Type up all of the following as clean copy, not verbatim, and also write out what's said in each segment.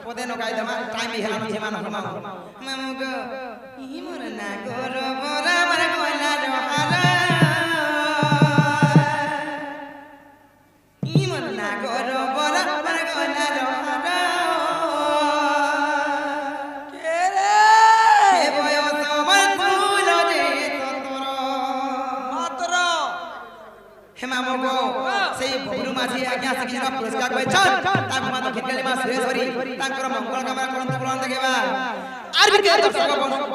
পদে নগাই দমা টাইম হেলা ঝেমান হমা মামুগ ইমর না গর বরা মার কইলা রহারা ইমর না গর বরা মার কইলা রহারা কে রে হে বয়স আমার ফুল রে তোর মাত্র হে মামুগ সেই ববলু মাঝি আজ্ঞা শিখিরা পুরস্কার পাইছন তাক মা দক্ষিণকালী মা সুরেশ্বরী তাଙ୍କର মঙ্গଳ কাମনা କରନ୍ତୁ ବୁଲନ୍ଦ ଦେଖିବା আর ବି দর্শক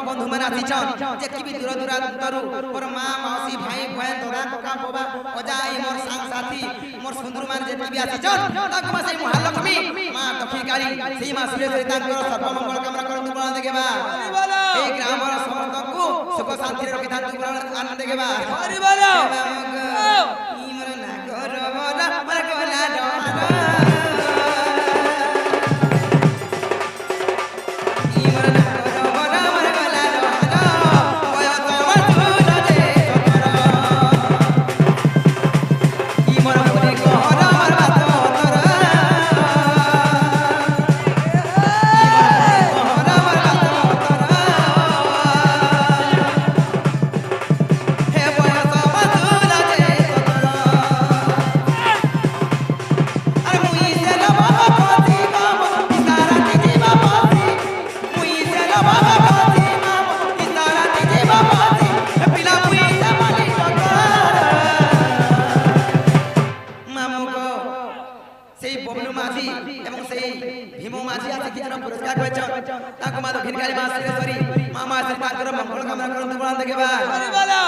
বন্ধু মানে আসিছন যে কি দূর দূরান্তরু মোর মা মাউসী ভাই বহেন দাদা কাকা বাবা অজা এই মোর সাং সাথী মোর সুন্দর মান যে কি আসিছন তাক মা সেই মহালক্ষ্মী মা দক্ষিণকালী সেই মা সুরেশ্বরী তাଙ୍କର সর্বমঙ্গল কামনা করନ୍ତୁ বুলନ୍ଦ ଦେଖିବା এই গ্রামর সমস্তଙ୍କୁ সুখ শান্তিরে রখিথাନ୍ତୁ বুলନ୍ଦ আনন্দ ଦେଖିବା হরি বল ইমর না গর বলা মার গলা ডরা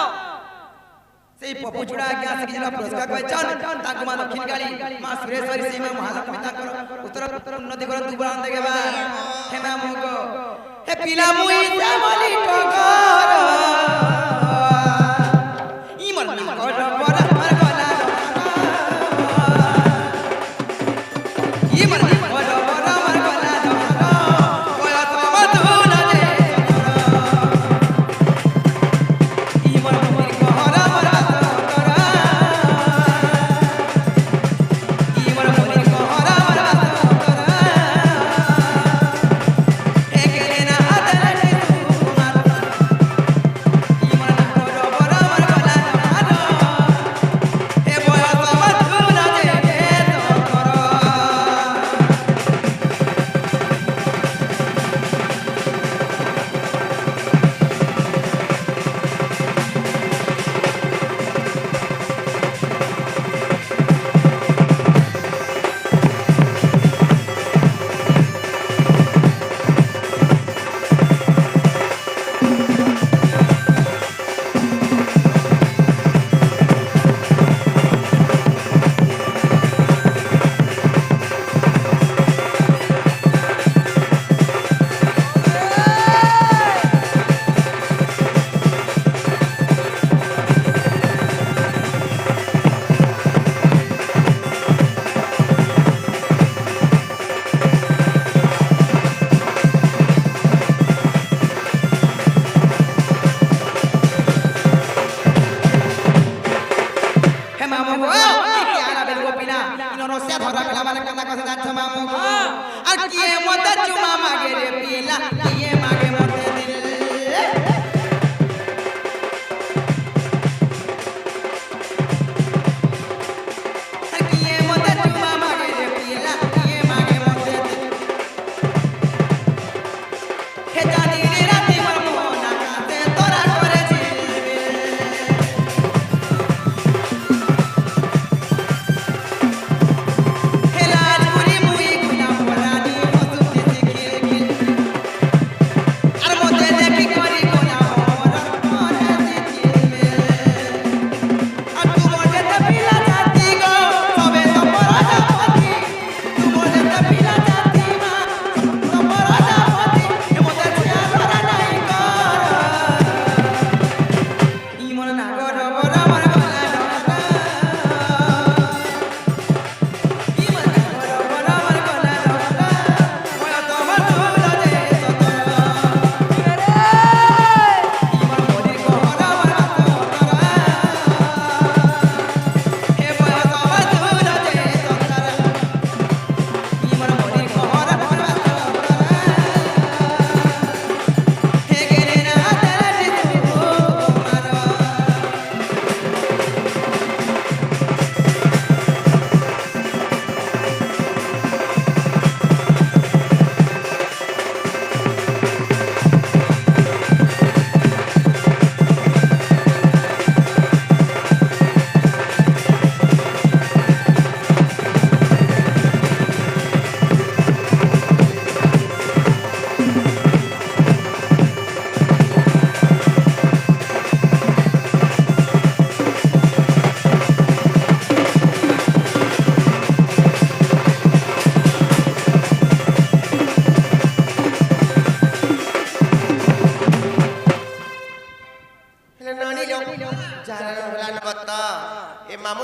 সেই পপু চূড়া আজ্ঞা শিখিলা পুরস্কার পাইছন তাকু মা দক্ষিণকালী মা সুরেশ্বরী সেই মা মহালক্ষ্মী তাকর উত্তর উন্নতি করন্তু বুলন্দ দেখবা হে মা মুগ হে পিলা মুই শ্যামলি টগর ইমন না গর বরা মার গলা ইমন না গর বরা মার গলা কয়া তো মধুন রে ইমন মুই গহরা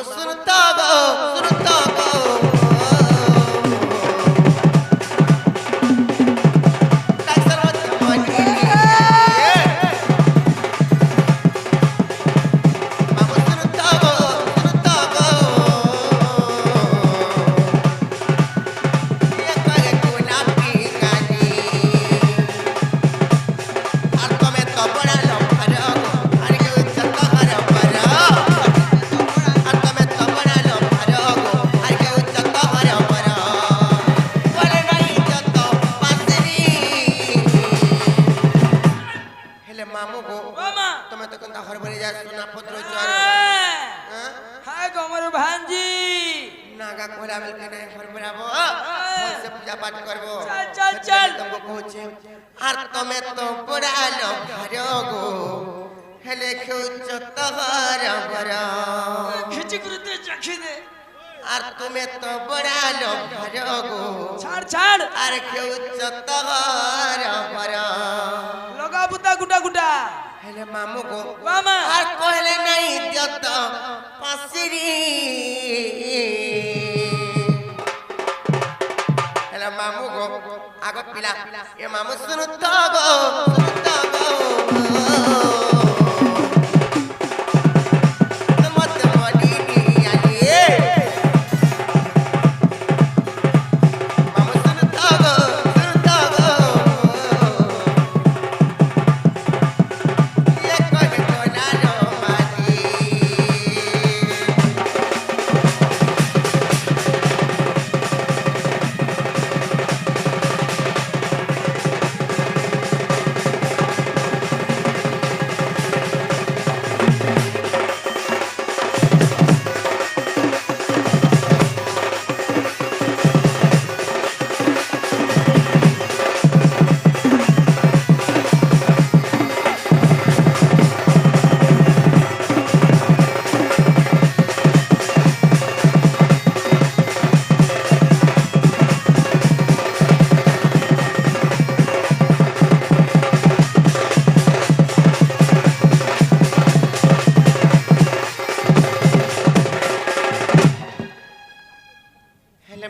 सुनता गो আর তুমি তো পড়ালো ঘর গো হেলে খেউছ তহর বর খিচি করতে চাখি দে আর তুমি তো পড়ালো ঘর গো ছাড় ছাড় আর খেউছ তহর বর লগা বুতা গুটা গুটা হেলে মামু গো মামা আর কইলে নাই যত পাসিরি হেলে মামু গো आगो पिला ये मामू सुनता गो मत बड़ी आलिए मामू सुनता गो ये कोई तो ना रो माजी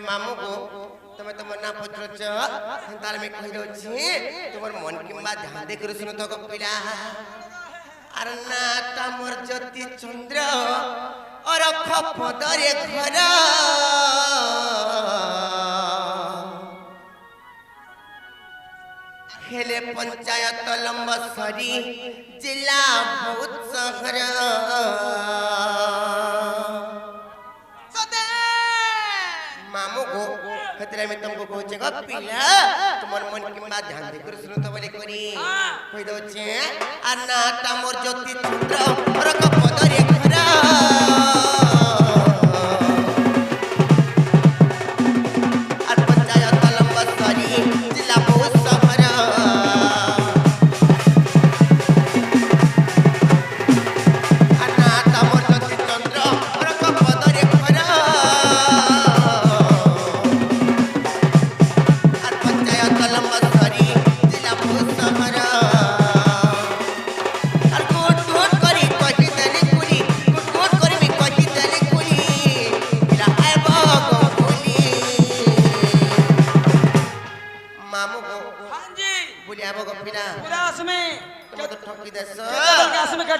मामू को तमे तो मना पत्रच तार में कहि दछि तोर मन किंबा ध्यान दे कर सुनो तो पिला अर ना तमर ज्योति चंद्र और खपदरे घर खेले पंचायत लंबसरी जिला बहुत शहर खतरे में तुमको कोचे गो पिला तुमर मन की बात ध्यान दे कर सुनो तो बोले करी कोई दो छे अनाटा मोर ज्योति चंद्र और कपदरे खरा और पंचायत लंबसरी जिला बहुत शहर अनाटा मोर ज्योति चंद्र और कपदरे खरा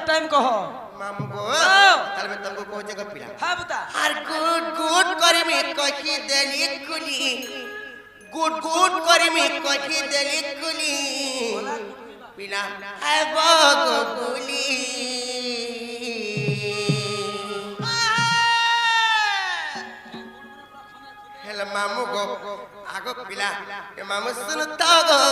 टाइम कहो मामू गो तार में तुमको कोचे गो पिला हां बता हर गुड करी में कही देली कुली गुड करी में कही देली कुली पिला है बगो कुली हेलो मामू गो आगो पिला ये मामू सुनता गो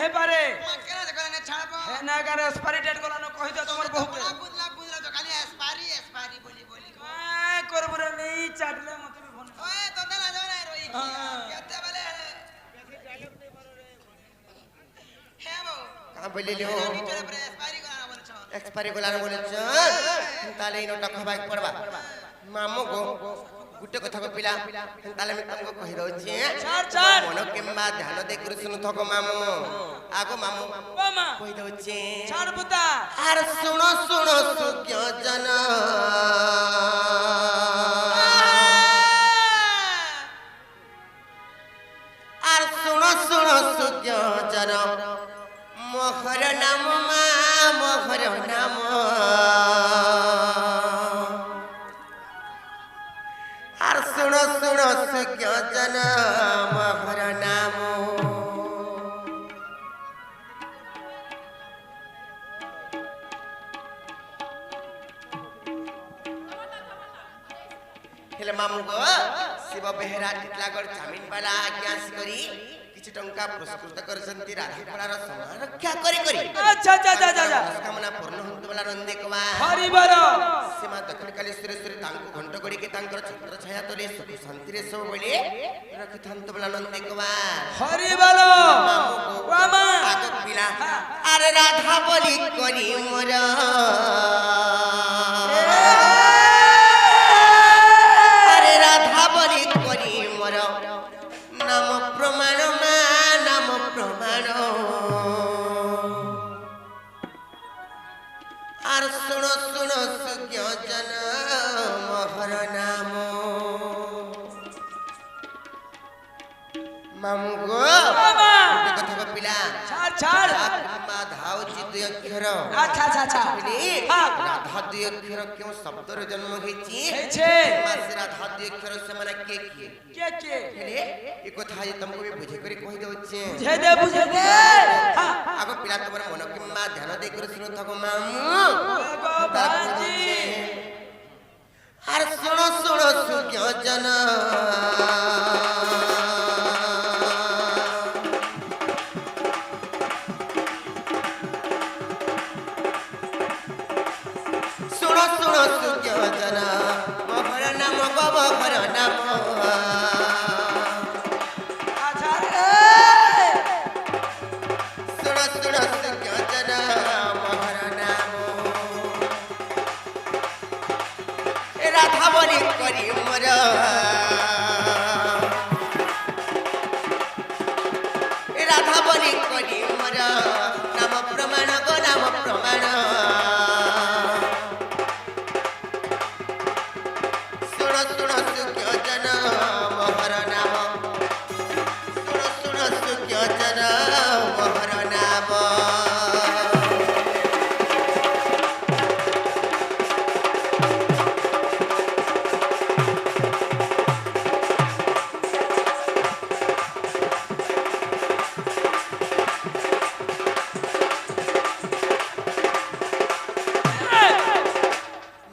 হে পারে মাকেরা দেখো না ছাড়ব হে না গারে এক্সপায়ারি ডেট গলানো কই দে তোমার বহুকে বুঝলা তো খালি এসপারি বলি কাই করব রে নেই চাটলে মতে বি ফোন ওই তো দেলা জনা রই হ্যাঁ। কেতে বলে হে বউ কাম বলিলো ভিতরে পরে এসপারি করা বলছ এক্সপায়ারি গলানো বলেছ তাহলে এই নোটা খবাই পড়বা মামু গো গুটে কথা কপিলা তাহলে আমি তোমাকে কହି দଉଛି ছাড়। মন কিম্বা ধ্যান দেଇ କରି শুনু থক মামু আগো মামু ও মা কହି দଉଛି ছাড় বুতা আর শুনো শুনো সুজ্ঞ জন আর শুনো শুনো সুজ্ঞ জন মোহর নাম মা মোহর নাম আর শুনো শুনো সুজ্ঞ জন মোহর নাম ହେଲେ ମାମୁଁ ଗୋ ଶିବ ବେହେରା ଟିଟଲାଗଡ଼ ଜାମିନ ବାଲା ଆଜ୍ଞା ଆସିକରି କିଛି ଟଙ୍କା ପୁରସ୍କୃତ କରିଛନ୍ତି ରାଧାକଳାର ସମାନ ରକ୍ଷା କରି କରି আচ্ছা যা যা ଯା ଯା କାମନା ପୂର୍ଣ୍ଣ ହନ୍ତୁ ବାଲା ନନ୍ଦେ କମା হরিবল ସୀମା ଦକ୍ଷିଣ କାଳେଶ୍ୱରେଶ୍ୱରୀ ତାଙ୍କୁ ଘଣ୍ଟ କରିକି ତାଙ୍କର ଛତ୍ର ଛାୟା ତଳେ ସୁଖ ଶାନ୍ତିରେ ସବୁବେଳେ ରଖିଥାନ୍ତୁ ବାଲା ନନ୍ଦେ କମା হরিবল ও মা ଆଗ ପିଲା ଆରେ ରାଧା ବୋଲି କରି ମୋର আরে রাধা বলি করি মোর নাম প্রমাণ মা নাম প্রমাণ আর শুনো শুনো সুজ্ঞ জন মোহর নাম মামু গো ଗୋଟେ କଥା କପିଲା ছাড় মা ধাଉଛି ଦୁଇ ଅକ୍ଷର আচ্ছা আচ্ছা আচ্ছা রাধা দুই অক্ষর কেউ শব্দর জন্ম হয়েছি ହେଇছে মাসে রাধা দুই অক্ষর সেমানে কে কিଏ কে ହେଲେ ଏ କଥା ଆଜି ତମକୁ ବି ବୁଝେଇ କରି କହି ଦଉଛି বুঝে দে ଆଗ ପିଲା ତମର ମନ କିମ୍ବା ଧ୍ୟାନ ଦେଇ କରି ଶୁଣୁଥବ ମାମୁ ବାବାଜୀ আর শুনো শুনো সুজ্ঞ জন শুনো শুনো সুজ্ঞ জন মোহর নাম গো মোহর নাম আচ্ছা শুনো শুনো সুজ্ঞ জন মোহর নাম রাধা বলি করি মোর রাধা বলি করি মোর নাম প্রমাণ গো নাম প্রমাণ শুনো শুনো সুজ্ঞ জন মোহর নাম শুনো শুনো সুজ্ঞ জন মোহর নাম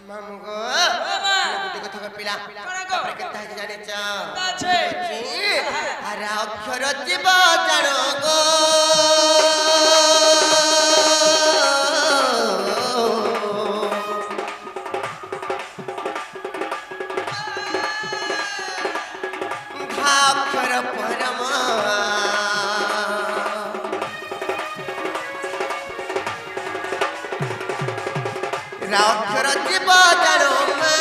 মামু গো ଗୋଟେ କଥା କପିଲା ତାପରେ କେତେ ହେଇଛି ଜାଣିଛ আছে ଆରେ ଅକ୍ଷର ଯିବ ଜାଣ ଗো ঘা অক্ষର ପରମ রা অক্ষর ଯିବ ଜାଣ ମା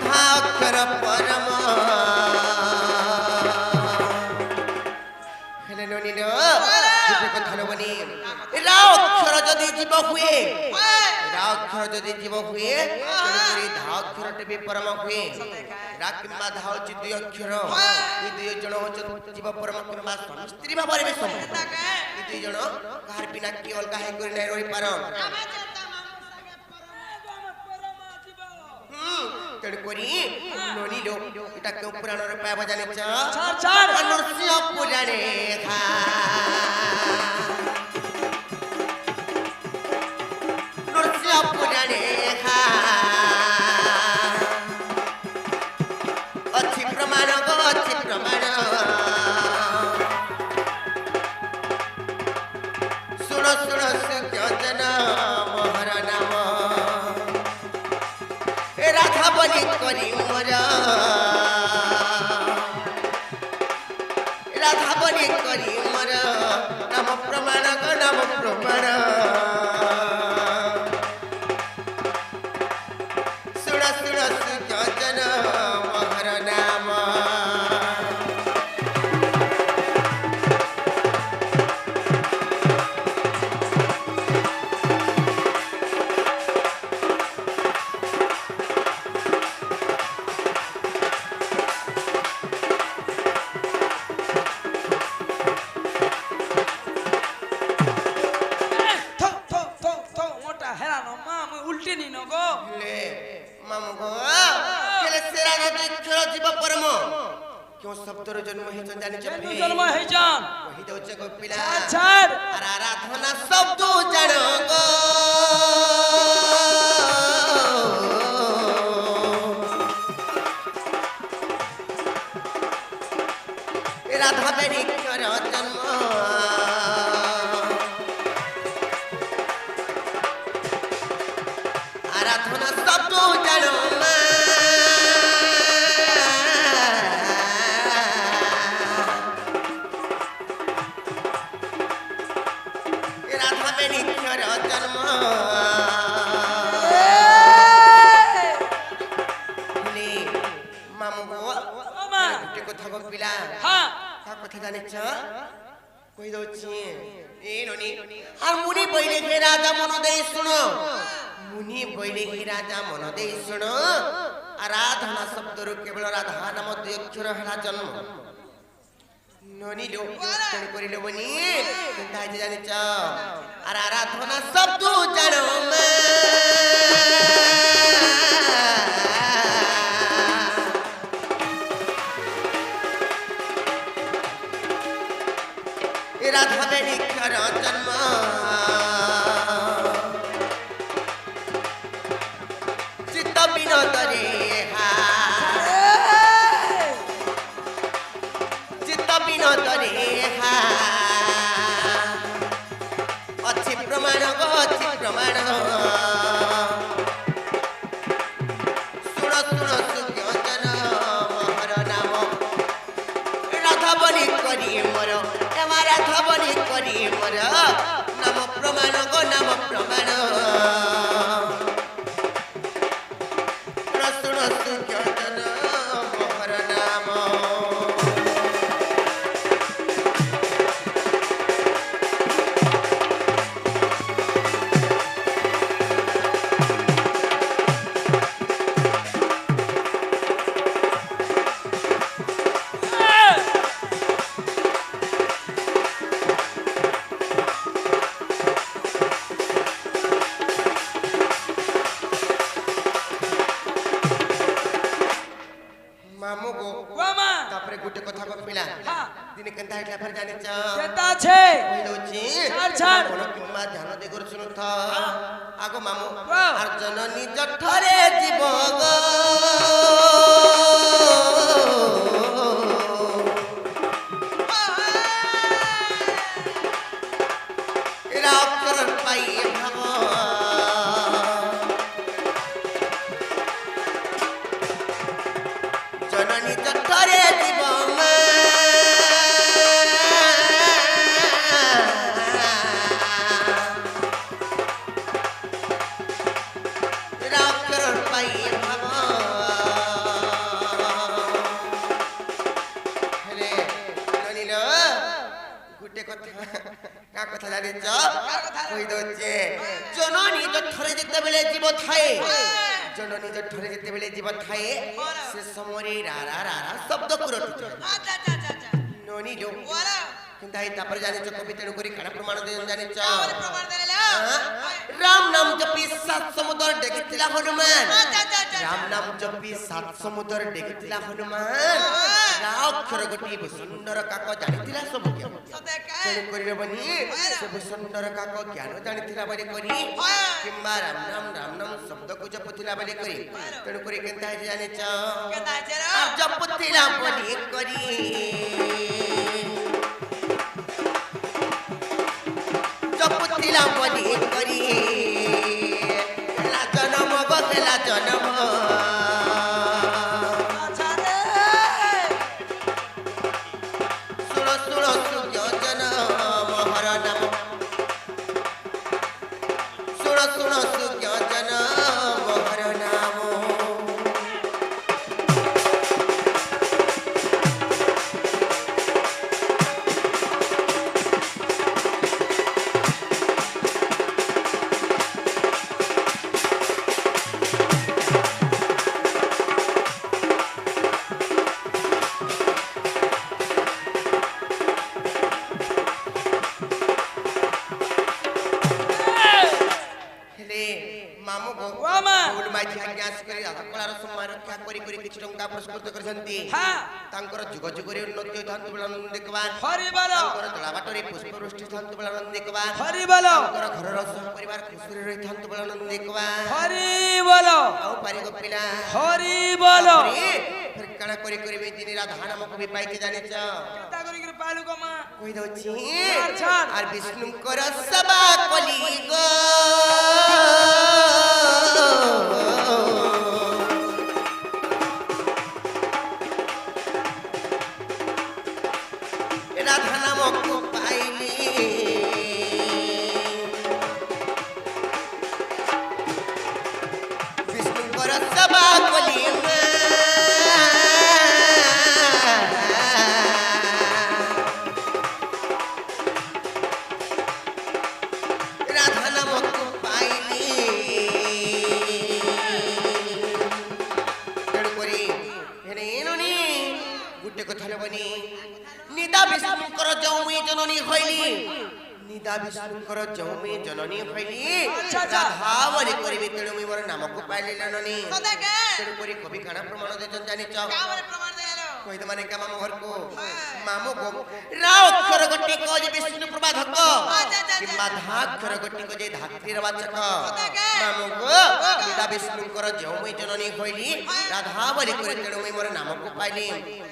ঘা অক্ষর পরম ହେଲେ ନନିନ ଗୋଟେ କଥା ନବନି ରା ଅକ୍ଷର ଯଦି ଯିବ ହୁଏ ରା ଅକ୍ଷର ଯଦି ଯିବ ହୁଏ ତେଣୁକରି ধা ଅକ୍ଷରଟେ ବି ପରମ ହୁଏ রা কিংবা ধা হচ্ছে দুই অক্ষর এই দুই জন হচ্ছে জীব পরম কিংবা স্বামী স্ত্রী ভাବରେ ବି সম্ভବ এই দুই জন কাহার বিনা কি অলগা হয়ে করে নাই রহি পারন তেণুকরি ননিলো এটা কেউ পুরাণরে পাইবা জানিছ ছাড় নৃসিংহ পুরাণে খা নৃসিংহ পুরাণে খা বলি করি মোর রাধা বলি করি মোর নাম প্রমাণ গো নাম প্রমাণ শুণ শুণ সুজন মহর নাম মোটা হেরানো মা আমি উল্টে নি গো লে মামু গো কেলে সেরা নদীক্ষর জীব পরম কেউ শব্দর জন্ম হয়েছে জানিছ কেন জন্ম হই যান কহি দেউছে গো পিলা ছাড় আর আরাধনা শব্দ জানো গো রাধা বেরিক্ষর জন্ম আরাধনা শব্দ জানো মা রাধা বেরিক্ষর জন্ম লে মামু গো মা গোটে কথা গো পিলা হ্যাঁ তা কথা জানিছ কই দউছি এ ননি আর মুনি বইলে হে রাজা মন দেই শুনো মুনি বইলে হে রাজা মন দেই শুনো আরাধনা শব্দରୁ কেবଳ রাধা নাম দুই অক্ষর হেলা জন্ম ননি লো তেণ করিলে বনি তাই যে জানিছ আর আরাধনা শব্দ জানো মা রাধা বেরিক্ষর জন্ম চিত্ত বিনোদরে চিত্ত বিনোদরে ଅଛି ପ୍ରମାଣ ଗো ଅଛି ପ୍ରମାଣ ଶୁଣ ଶୁଣ ସୁଜ୍ଞଜନ ମହର ନାମ রাধা বলি করি মোর এমা রাধা বলি করি মোর নাম প্রমাণ গো নাম প্রমাণ শুণ সুজ্ঞজন মোহর নাম মামু গো মা তারপরে গোটে কথা কপিলা হ্যাঁ দিনে কেনতা হইলা ফের জানিছ কেতা আছে কইলউছি ছাড়, ছাড়। কোন কিম্বা ধ্যান দে কর শুনো থ আগো মামু বাহ। আর জননী জঠরে জীব গো এরা অক্ষর পাই ভাব জননী জঠরে জীব মা এরা অক্ষর পাই ভাব হেলে জনিল গুটে কথা কা কথা জানিছ কই দউছে জননী জঠরে যেতেবেলে জীব থায়ে জননী জঠরে যেতেবেলে জীব থায়ে সে সমরে রারা রারা শব্দ কুরটু আচ্ছা আচ্ছা আচ্ছা ননি লো ওরা কিন্তু এই তারপরে জানিছ কবি তেণু করি কারা প্রমাণ দেন জানিছ আমার প্রমাণ দেলে রাম নাম জপি সাত সমুদ্র ডেকিଥିଲା হনুমান আচ্ছা আচ্ছা আচ্ছা রাম নাম জপি সাত সমুদ্র ডেকিଥିଲା হনুমান রা অক্ষর গোটি সুন্দর কাক জানিଥିଲା ସବୁ জ্ঞান সতে কে তেণু করি বনি সে সুন্দর কাক জ্ঞান জানিଥିଲା বলি করি কিংবা রাম নাম শব্দ কু জপুଥିଲା বলি করি তেণু করি কেনতা হইছে জানিছ কেতা আছে রে আর জপুଥିଲା বলি করি জপুଥିଲା বলি করি খেলা জনম গো খেলা জনম ମାମୁ ଗୋ ও মা ବବୁଲ ମାଝି ଆଜ୍ଞା ଆସିକରି ରାଧାକଳାର ସମ୍ମାନ ରକ୍ଷା କରି କରି କିଛି ଟଙ୍କା ପୁରସ୍କୃତ କରିଛନ୍ତି হ্যাঁ ତାଙ୍କର ଯୁଗ ଯୁଗରେ ଉନ୍ନତି ହୋଇଥାନ୍ତୁ ବୋଲି ଆନନ୍ଦ ଦେଖିବାର হরি বলো ତାଙ୍କର ଦଳାବାଟରେ ପୁଷ୍ପବୃଷ୍ଟି ଥାନ୍ତୁ ବୋଲି ଆନନ୍ଦ ଦେଖିବାର হরি বলো ତାଙ୍କର ଘରର ପରିବାର ଖୁସିରେ ରହିଥାନ୍ତୁ ବୋଲି ଆନନ୍ଦ ଦେଖିବାର হরি বলো ଆଉ ପାରିବ ପିଲା হরি বলো ଫେର କାଣା କରି କରିବି ଦିନେ ରାଧା ନାମକୁ ବି ପାଇକି ଜାଣିଛ কেতা করি করে পালু গো মা কই দଉଛି ছাড়। আর বিষ্ণুଙ୍କର সবা কলি গো রাধা নামକୁ পাইলি বিষ্ণুଙ୍କର সবা কলি রাধা নামକୁ পাইলি তেଣୁକରି ହେଲେ ଏନୁନି ଗୋଟେ କଥା ନେବନି ନିଦା ବିଷ୍ଣୁଙ୍କର ଯୌମୀ ଜନନୀ ହଇଲି ନିଦା ବିଷ୍ଣୁଙ୍କର ଯୌମୀ ଜନନୀ ହଇଲି ଆଚ୍ଛା, ଆଚ୍ଛା। ରାଧା ବୋଲି କରିବି ତେଣୁ ମୁଁ ମୋର ନାମକୁ ପାଇଲି ଜନନୀ ସଦାକେ ତେଣୁକରି କବି କାଣା ପ୍ରମାଣ ଦେଇଛନ୍ତି ଜାଣିଛ କାମରେ ପ୍ରମାଣ ଦେଲ କହିଦ ମାନେ କା ମାମୁ ଘରକୁ ମାମୁ ଗୋ ରାଓ ଅକ୍ଷର ଗୋଟି କଜ ବିଷ୍ଣୁ ପ୍ରବାଧକ କିମ୍ବା ଧା ଅକ୍ଷର ଗୋଟି କଜ ଧାତ୍ରୀର ବାଚକ ମାମୁ ଗୋ ନିଦା ବିଷ୍ଣୁଙ୍କର ଯୌମୀ ଜନନୀ ହଇଲି ରାଧା ବୋଲି କରି ତେଣୁ ମୁଁ ମୋର ନାମକୁ ପାଇଲି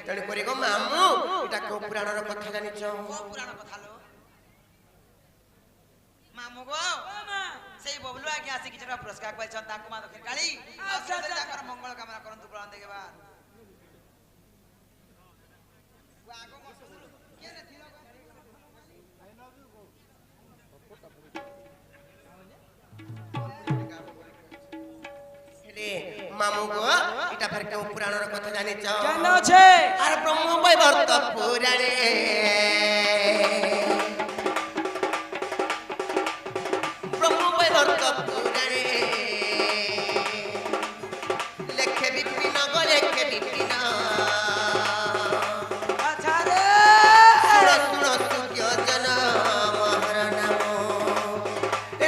ତେଣୁକରି ଗୋ ମାମୁ ଏଟା କୋ ପୁରାଣର କଥା ଜାଣିଛ ପୁରାଣ କଥା लो ମାମୁ ଗୋ ସେଇ ବବଲୁ ଆଜ୍ଞା ଆସି କିଛିଟା ପୁରସ୍କାର ପାଇଛନ୍ ତାଙ୍କୁ ମା ଦକ୍ଷିଣ କାଳି ତାଙ୍କର ମଙ୍ଗଳ କାମନା କରନ୍ତୁ ପ୍ରଣାମ ଦେଖିବା ହେଲେ ମାମୁ ଗୋ ଏଟା ଫେର କୋ ପୁରାଣର କଥା ଜାଣିଛ কেন আছে আর ব্রহ্ম বৈবর্ত পুরাণে ব্রহ্ম বৈবর্ত পুরাণে লেখে বিপিন গো লেখে বিপিন আচ্ছা রে শুণ শুণ সুজ্ঞ জন মহর নাম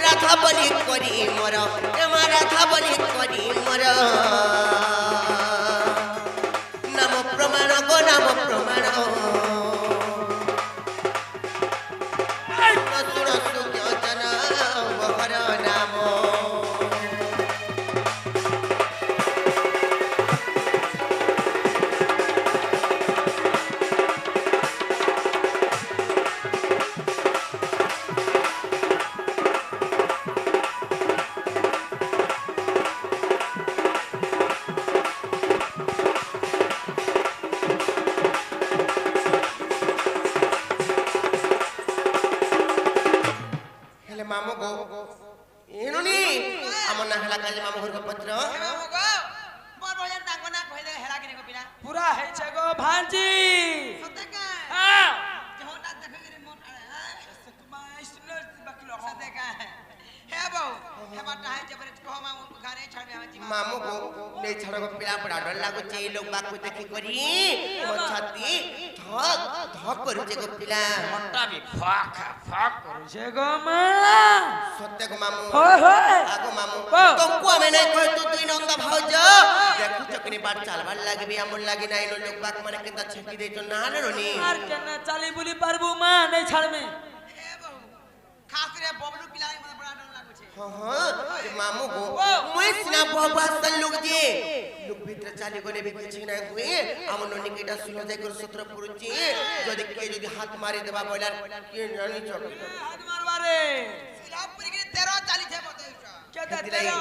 রাধা বলি করি মোর এমা রাধা বলি করি মোর নাম প্রমাণ গো নাম প্রমাণ শুণ সুজ্ঞ জন মহর নাম ହେଲେ ମାମୁ ଗୋ ଏଣୁନି ଆମ ନା ହେଲା କାଲି ମାମୁ ଘରକୁ ପତ୍ର ମାମୁ ଗୋ ମୋର ଭଳିଆ ତାଙ୍କ ନା କହିଦେ ହେରା କିନେ ପିଲା পুরা হয়েছে গো ভাঞ্জি ସଦାକେ হ্যাঁ ଯୋଉଟା ଦେଖିକିରି ମୋ তোমার স্টুডেন্ট বাকি লোক ସଦାକେ ହେ ବୋଉ ହେ ବାଟା ହେ ଜବରେ କହ ମାମୁ ଘରେ ଛାଡି ଆମେ ଯିବା ମାମୁ ଗୋ ନେଇ ଛାଡ ଗୋ ପିଲା ପଡା ଡର ଲାଗୁଛି ଏଇ ଲୋକ ବାକୁ ଦେଖି କରି ମୋ ଛାତି ଧକ ଧକ କରୁଛି ଗୋ ପିଲା মনটা বি ফাক ফাক করছে গো মা ସତ୍ୟ ଗୋ ମାମୁ হয় হয় ଆଗୋ ମାମୁ ଓ। ତମକୁ ଆମେ ନାଇଁ କହି ତୁ ତୁଇ ନନ୍ଦ ଭାଉଜ ଦେଖୁଛ କିନି ବାଟ ଚାଲବାର ଲାଗିବି ଆମର ଲାଗି ନାଇଁ ଲୋକ ବାକ ମାନେ କେନ୍ତା ଛେକି ଦେଇଛ ନା ରେଣୁନି আর কেন চালি বলি পারবো মা নেই ছাড়বে ହେ ବୋଉ ଖାସ করে ବବଲୁ ପିଲା ମତେ ବଡ ଡର ଲାଗୁଛି ହଁ ହଁ ଏ ମାମୁ ଗୋ ଓ। ମୁଇଁ ସିନା ବହୁ ଆସନ୍ ଲୋକ ଯେ লোক ভিতরে চালি গলে বি কিছু না হুয়ে আমার ননি কেটা সুলো যাই করে সূত্র পুরুচি যদি কে যদি হাত মারি দেবা বলার কে জানি চক হাত মারবারে ସିଲାପୁରୀ କି 13 ଚାଲିছে ମତେ কেতে হেতিলাই। তেরো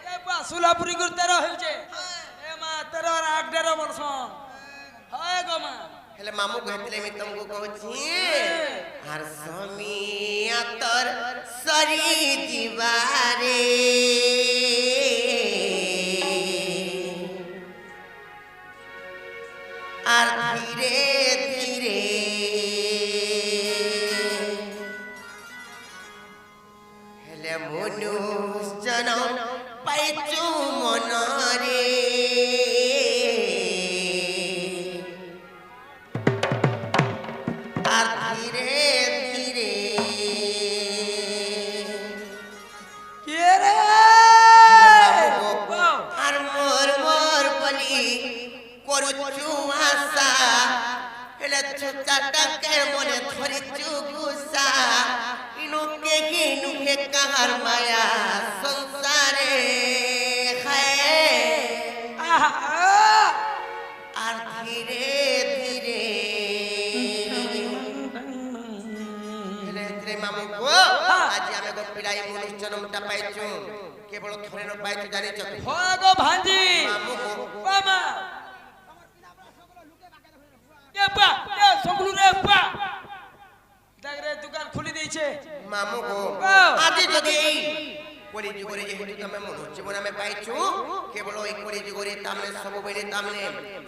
এ বা সুলাপুরি গুর তেরো হয়েছে এ মা তেরো আর আট দেড় বর্ষ হয় গো মা হেলে মামু কহিলে আমি তোমাকে কହୁছি আর সমিয়া তোর সরি দিবারে আর ধীরে ধীরে হেলে মনুষ্যন পাইছু মনরে আর ধীরে ধীরে কে রে আশা হেলে ছুচাটাকে মনে ধরিছু গুসা ইনু কে গিনু হে কাহার মায়া সংসারে খায় আহা আর ধীরে ধীরে হেলে ধীরে মামু গো আজ আমি গো পিলাই মনুষ্য জন্মটা পাইছু কেবল থরে ন পাইছু জানিছ কি হয় গো ভাঞ্জি মামু গো বামা এ পা এ সকলু রে পা দেখ রে দোকান খুলি দিয়েছে মামু গো আজ যদি এই কলি যুগরে যেহেতু তুমি মনুষ্য জীবন আমি পাইছু কেবল এই কলি যুগরে তামনে সব বেলে তামনে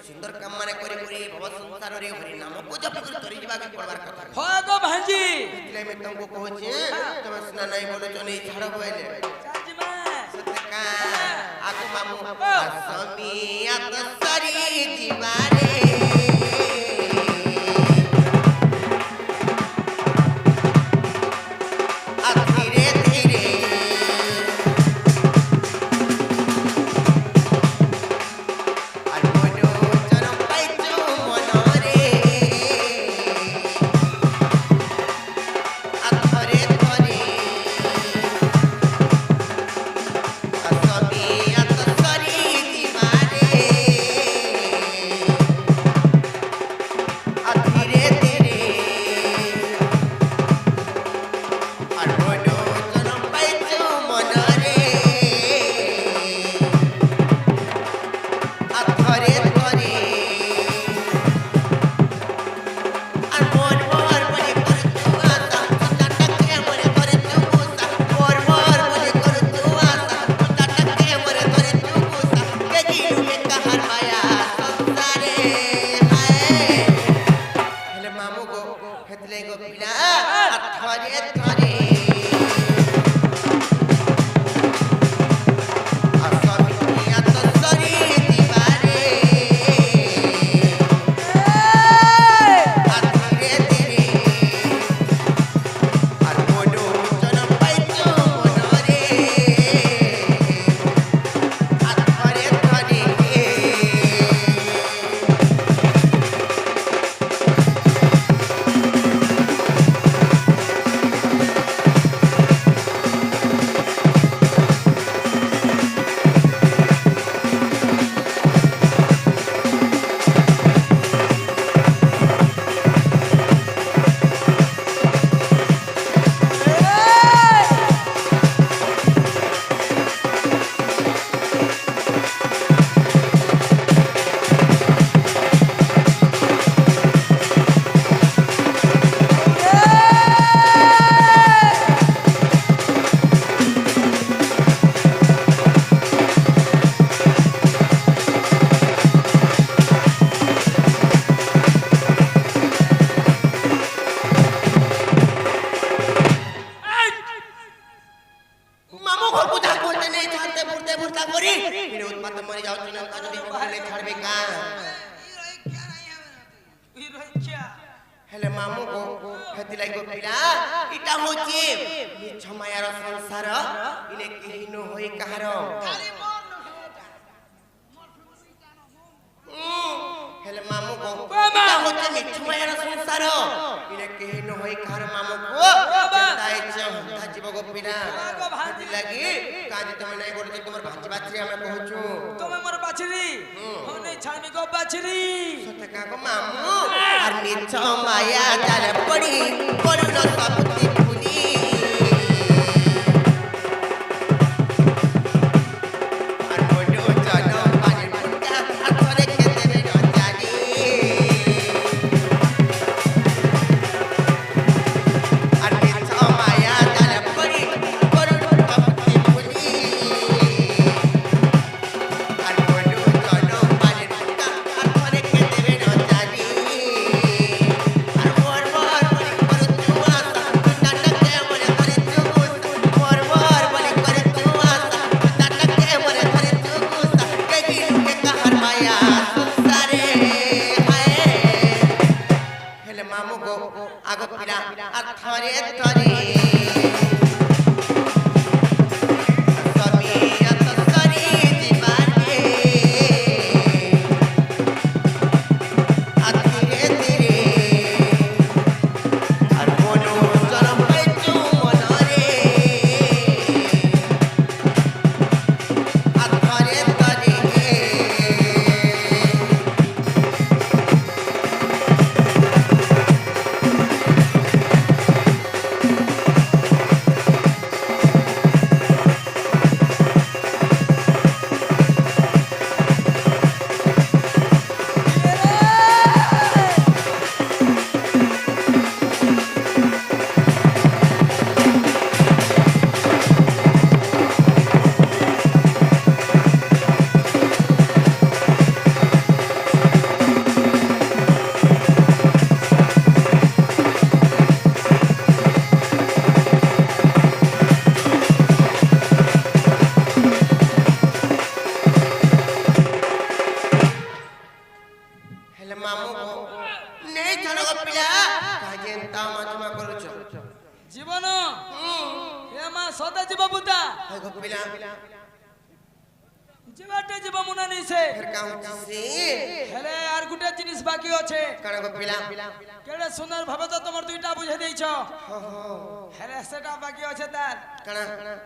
সুন্দর কাম মানে করে করে ভব সংসারে হরি নাম কো জপ করে তরি যাবাকে পড়বার কথা হয় গো ভাঞ্জি એટલે મેં તમને કહું છે તમે સુના નહીં બોલો છો નહીં છાડો બોલે চাচি মা સતકા આકો મામુ અસમી આત સરી દીવારે આ ધીરે ધીરે আর মনো চরম পাইছো মনরে আথরে ধরে আসমি আতসরি দিবারে আধীরে ধীরে আর মনো চরম পাইছো মনরে আথরে ধরে আর মন মর বলে করে তু আশা টাটাকে মরে করে তু গুসা মর মর বলে করে তু আশা টাটাকে মরে করে তু গুসা কে দিলু মে কাহার মায়া সংসারে হায় হেলে মামু গো হেতলে গো পিলা আথরে ধরে আসমি আতসরি দিবারে আধীরে ধীরে আর মনো জনম পাইছো মনরে আথরে ধরে মামু ঘর বুঝা করতে নেই ছাড়তে বুড়তে বুড়তা করি এর উৎপাত মরে যাও তুমি তা যদি বলে ছাড়বে কা ই রইছা হেলে মামু গো হেতি লাগো পিলা ইটা হচ্ছে মিছ মায়ার সংসার ইনে কেহিনো হই কাহার হেলে মামু গো ইটা হচ্ছে মিছ মায়ার সংসার ইনে কেহিনো হই কাহার মামু গো তাই চাহতা জীব গো পিলা হেতি লাগি কাজ তুমি নাই বলতে তোমার ভাঞ্জি বাছরি আমরা কহছু তুমি মোর বাছরি হনে ছামি গো বাছরি সতকা গো মামু আর মিছ মায়া জাল পড়ি করুণ সবতি ভুলি আর মনো জনম পানি মুন্ডা হাতরে খেতে ন জানি আর মিছ মায়া জাল পড়ি করুণ সবতি ভুলি আর মনো জনম পানি মুন্ডা হাতরে খেতে ন জানি আর মর মর বলি করে তু আশা টাটাকে মরে করে তু গুসা মর মর বলি করে তু আশা টাটাকে মরে করে তু গুসা কে দিলু কে কাহার মায়া সংসারে হায় হেলে মামু গো আগ পিলা আর থরে থরে সমি আতসরি দিবারে হয় গো পিলা যেবাটে যাব মনে নিছে ফের কাম হচ্ছে হেলে আর গুটে জিনিস বাকি আছে কানা গো পিলা কেড়ে সুন্দর ভাবে তো তোমার দুইটা বুঝে দিয়েছ হেলে সেটা বাকি আছে তার কানা